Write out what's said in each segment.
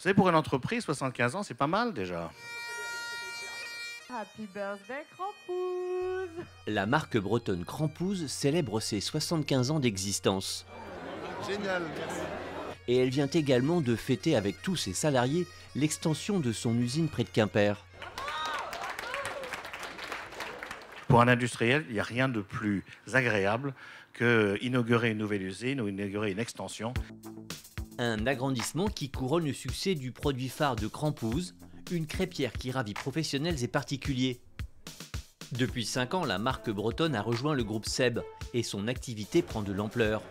Vous savez, pour une entreprise, 75 ans, c'est pas mal déjà. Happy birthday, Crampouze! La marque bretonne Crampouze célèbre ses 75 ans d'existence. Génial. Et elle vient également de fêter avec tous ses salariés l'extension de son usine près de Quimper. Pour un industriel, il n'y a rien de plus agréable que inaugurer une nouvelle usine ou inaugurer une extension. Un agrandissement qui couronne le succès du produit phare de Crampouze, une crêpière qui ravit professionnels et particuliers. Depuis 5 ans, la marque bretonne a rejoint le groupe Seb et son activité prend de l'ampleur.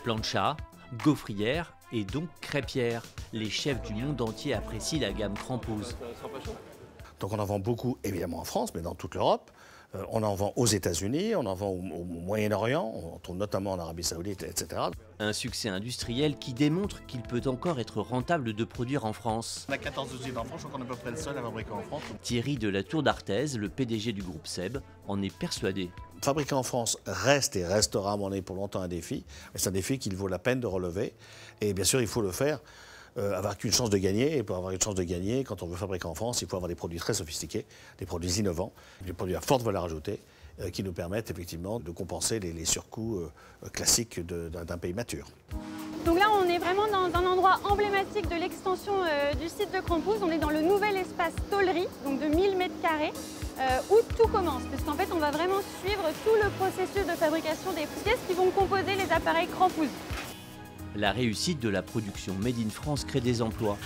Plancha, gaufrière et donc crêpière. Les chefs du monde entier apprécient la gamme Crampouze. Donc on en vend beaucoup, évidemment en France, mais dans toute l'Europe. On en vend aux États-Unis, on en vend au Moyen-Orient, on trouve notamment en Arabie Saoudite, etc. Un succès industriel qui démontre qu'il peut encore être rentable de produire en France. On a 14 usines en France, donc on est à peu près le seul à fabriquer en France. Thierry de la Tour d'Arthez, le PDG du groupe Seb, en est persuadé. Fabriquer en France reste et restera, à mon avis, pour longtemps un défi. Mais c'est un défi qu'il vaut la peine de relever. Et bien sûr, il faut le faire. Avoir qu'une chance de gagner, et pour avoir une chance de gagner, quand on veut fabriquer en France, il faut avoir des produits très sophistiqués, des produits innovants, des produits à forte valeur ajoutée, qui nous permettent effectivement de compenser les surcoûts classiques d'un pays mature. Donc là, on est vraiment dans un endroit emblématique de l'extension du site de Crampouze. On est dans le nouvel espace tôlerie, donc de 1000 m², où tout commence, puisqu'en fait, on va vraiment suivre tout le processus de fabrication des pièces qui vont composer les appareils Crampouze. La réussite de la production Made in France crée des emplois.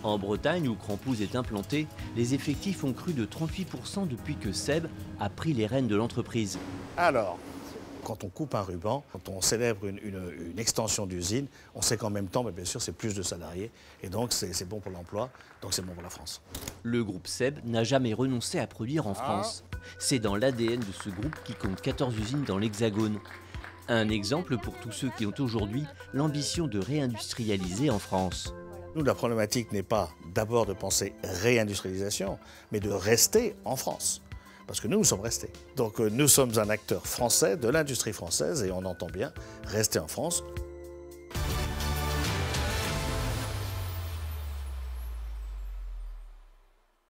En Bretagne, où Crampouze est implanté, les effectifs ont cru de 38% depuis que Seb a pris les rênes de l'entreprise. Alors, quand on coupe un ruban, quand on célèbre une extension d'usine, on sait qu'en même temps, bien sûr, c'est plus de salariés. Et donc, c'est bon pour l'emploi, donc c'est bon pour la France. Le groupe Seb n'a jamais renoncé à produire en France. C'est dans l'ADN de ce groupe qui compte 14 usines dans l'Hexagone. Un exemple pour tous ceux qui ont aujourd'hui l'ambition de réindustrialiser en France. Nous, la problématique n'est pas d'abord de penser réindustrialisation, mais de rester en France. Parce que nous sommes restés. Donc nous sommes un acteur français de l'industrie française et on entend bien rester en France.